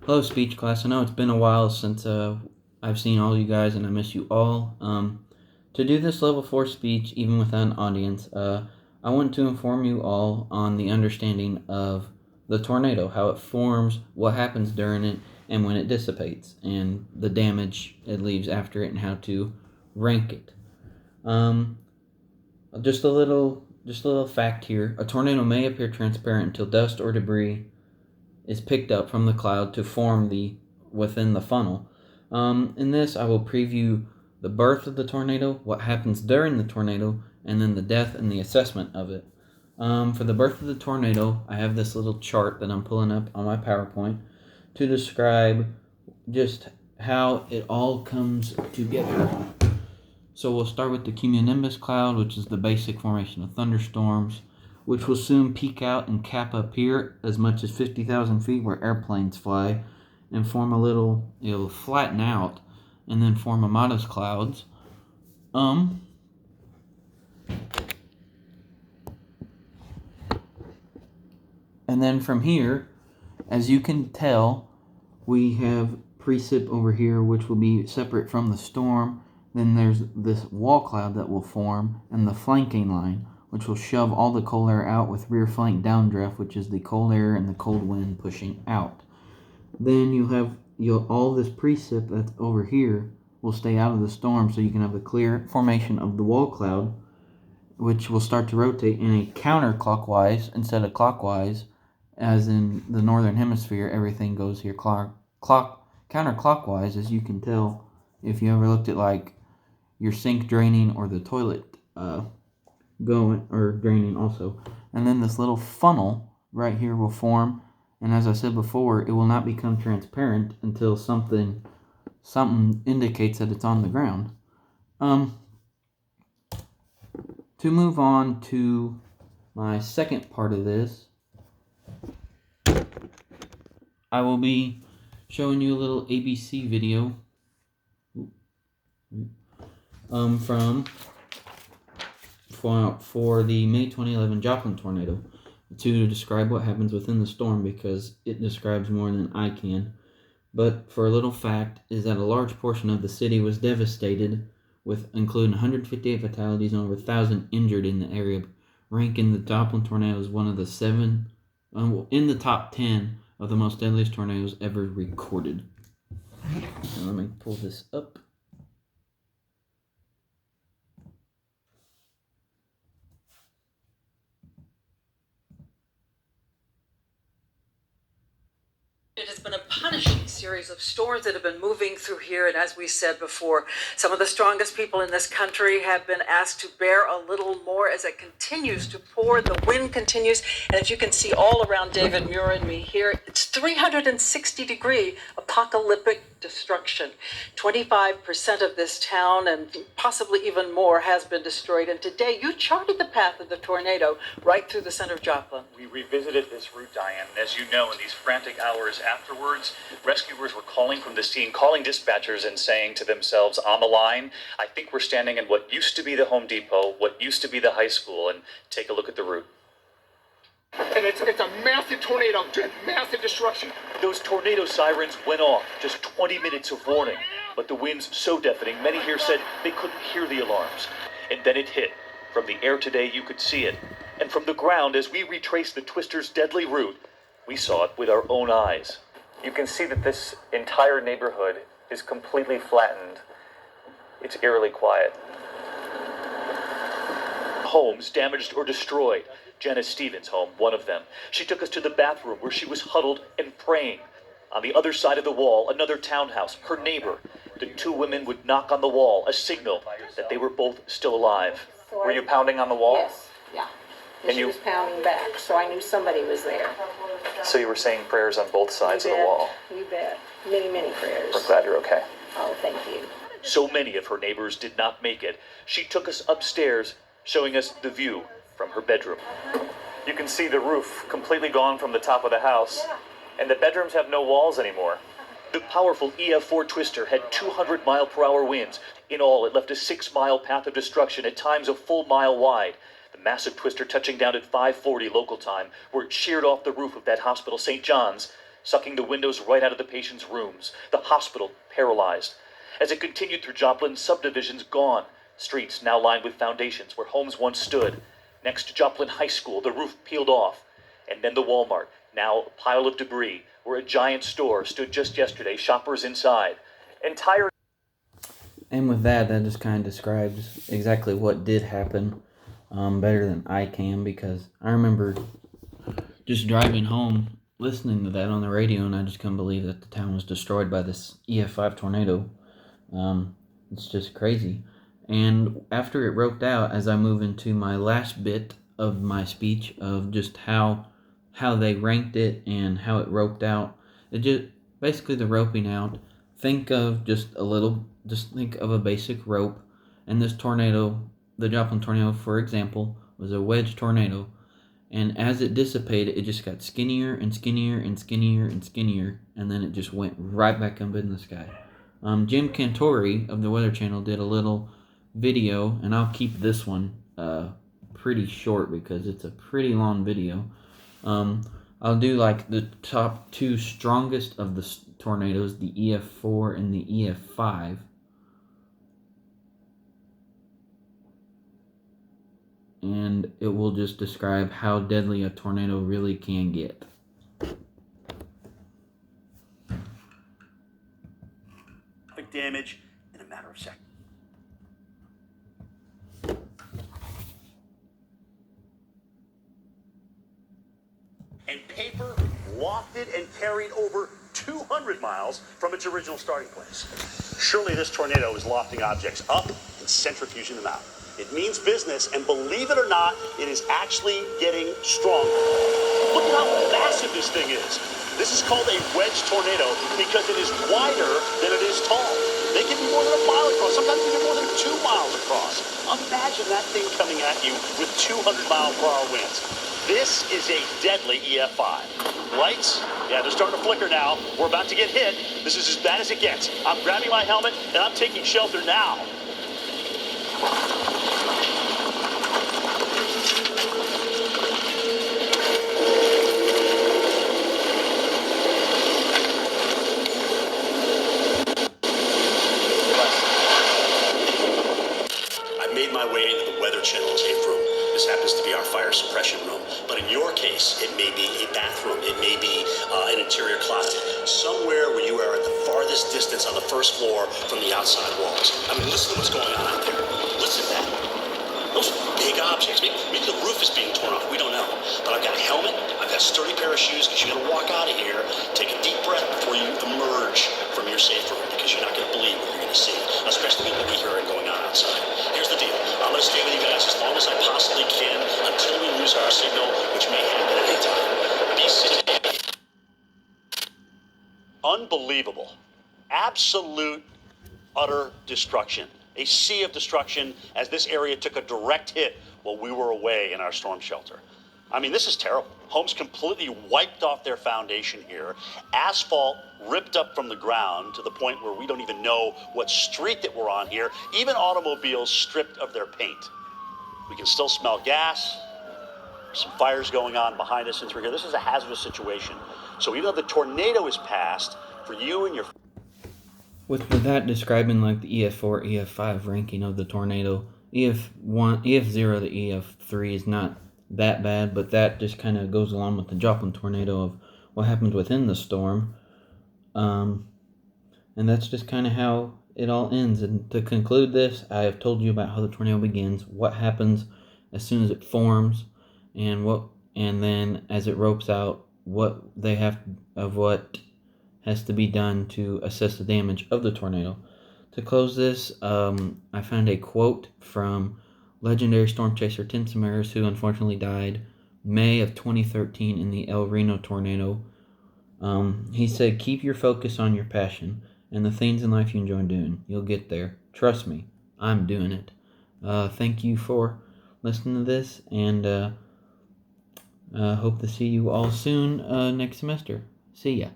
Hello, speech class. I know it's been a while since I've seen all you guys, and I miss you all. To do this level 4 speech, even without an audience, I want to inform you all on the understanding of the tornado, how it forms, what happens during it, and when it dissipates, and the damage it leaves after it, and how to rank it. Um, just a little fact here: a tornado may appear transparent until dust or debris is picked up from the cloud to form the within the funnel. In this, I will preview the birth of the tornado, what happens during the tornado, and then the death and the assessment of it. For the birth of the tornado, I have this little chart that I'm pulling up on my PowerPoint to describe just how it all comes together. So we'll start with the cumulonimbus cloud, which is the basic formation of thunderstorms, which will soon peak out and cap up here as much as 50,000 feet where airplanes fly and form it'll flatten out and then form a modest clouds. Um, and then from here, as you can tell, we have precip over here, which will be separate from the storm. Then there's this wall cloud that will form, and the flanking line, which will shove all the cold air out with rear flank downdraft, which is the cold air and the cold wind pushing out. Then you'll all this precip that's over here will stay out of the storm, so you can have a clear formation of the wall cloud, which will start to rotate in a counterclockwise instead of clockwise, as in the northern hemisphere. Everything goes here counterclockwise, as you can tell if you ever looked at like your sink draining or the toilet going or draining also. And then this little funnel right here will form, and as I said before, it will not become transparent until something indicates that it's on the ground. To move on to my second part of this, I will be showing you a little ABC video for the May 2011 Joplin tornado to describe what happens within the storm, because it describes more than I can. But for a little fact is that a large portion of the city was devastated, with including 158 fatalities and over 1,000 injured in the area, ranking the Joplin tornado as one of the in the top 10 of the most deadliest tornadoes ever recorded. Now let me pull this up. It has been a punishing series of storms that have been moving through here, and as we said before, some of the strongest people in this country have been asked to bear a little more as it continues to pour. The wind continues, and as you can see all around David Muir and me here, it's 360-degree apocalyptic destruction. 25% of this town, and possibly even more, has been destroyed, and today you charted the path of the tornado right through the center of Joplin. We revisited this route, Diane, and as you know, in these frantic hours afterwards, rescuers were calling from the scene, calling dispatchers and saying to themselves on the line, I think we're standing in what used to be the Home Depot, what used to be the high school, and take a look at the route. And it's a massive tornado, massive destruction. Those tornado sirens went off, just 20 minutes of warning, but the winds so deafening, many here said they couldn't hear the alarms. And then it hit. From the air today, you could see it. And from the ground, as we retraced the twister's deadly route, we saw it with our own eyes. You can see that this entire neighborhood is completely flattened. It's eerily quiet. Homes damaged or destroyed. Janice Stevens' home, one of them. She took us to the bathroom where she was huddled and praying. On the other side of the wall, another townhouse, her neighbor. The two women would knock on the wall, a signal that they were both still alive. Were you pounding on the wall? Yes, yeah. And she was pounding back, so I knew somebody was there. So you were saying prayers on both sides of the wall? You bet. Many, many prayers. We're glad you're okay. Oh, thank you. So many of her neighbors did not make it. She took us upstairs, showing us the view from her bedroom. You can see the roof completely gone from the top of the house, and the bedrooms have no walls anymore. The powerful EF4 twister had 200-mile-per-hour winds. In all, it left a 6-mile path of destruction, at times a full mile wide. The massive twister touching down at 5:40 local time, where it sheared off the roof of that hospital, St. John's, sucking the windows right out of the patients' rooms, the hospital paralyzed. As it continued through Joplin, subdivisions gone, streets now lined with foundations where homes once stood. Next to Joplin High School, the roof peeled off. And then the Walmart, now a pile of debris, where a giant store stood just yesterday, shoppers inside. Entire And with that, that just kind of describes exactly what did happen better than I can, because I remember just driving home, listening to that on the radio, and I just couldn't believe that the town was destroyed by this EF5 tornado. It's just crazy. And after it roped out, as I move into my last bit of my speech of just how they ranked it and how it roped out, it just basically the roping out. Think of just think of a basic rope, and this tornado, the Joplin tornado, for example, was a wedge tornado, and as it dissipated, it just got skinnier and skinnier and skinnier and skinnier, and then it just went right back up in the sky. Jim Cantori of the Weather Channel did a little video, and I'll keep this one pretty short because it's a pretty long video. I'll do like the top two strongest of the tornadoes, the EF4 and the EF5. And it will just describe how deadly a tornado really can get. Damage in a matter of seconds. And paper wafted and carried over 200 miles from its original starting place. Surely this tornado is lofting objects up and centrifuging them out. It means business, and believe it or not, it is actually getting stronger. Look at how massive this thing is. This is called a wedge tornado because it is wider than it is tall. They can be more than a mile across, sometimes even more than 2 miles across. Imagine that thing coming at you with 200-mile-per-hour winds. This is a deadly EF5. Lights, yeah, they're starting to flicker now. We're about to get hit. This is as bad as it gets. I'm grabbing my helmet, and I'm taking shelter now. Channel tape room. This happens to be our fire suppression room. But in your case, it may be a bathroom. It may be an interior closet. Somewhere where you are at the farthest distance on the first floor from the outside walls. I mean, listen to what's going on out there. Listen to that. Those big objects. Maybe the roof is being torn off. We don't know. But I've got a helmet. I've got a sturdy pair of shoes because you're going to walk out of here. Take a deep breath before you emerge from your safe room because you're not going to believe what you're going to see, especially what we hear going on outside. Here's the deal. I'm going to stay with you guys as long as I possibly can until we lose our signal, which may happen at any time. Be safe. Unbelievable. Absolute, utter destruction. A sea of destruction as this area took a direct hit while we were away in our storm shelter. I mean, this is terrible. Homes completely wiped off their foundation here. Asphalt ripped up from the ground to the point where we don't even know what street that we're on here. Even automobiles stripped of their paint. We can still smell gas. Some fires going on behind us since we're here. This is a hazardous situation. So even though the tornado is past, for you and your... With that describing like the EF4, EF5 ranking of the tornado, EF1, EF0 to EF3 is not that bad, but that just kind of goes along with the Joplin tornado of what happened within the storm. And that's just kind of how it all ends. And to conclude this, I have told you about how the tornado begins, what happens as soon as it forms, and then as it ropes out, what has to be done to assess the damage of the tornado. To close this, I found a quote from legendary storm chaser Tim Samaras, who unfortunately died May of 2013 in the El Reno tornado. He said, "Keep your focus on your passion and the things in life you enjoy doing. You'll get there. Trust me, I'm doing it." Thank you for listening to this, and hope to see you all soon next semester. See ya.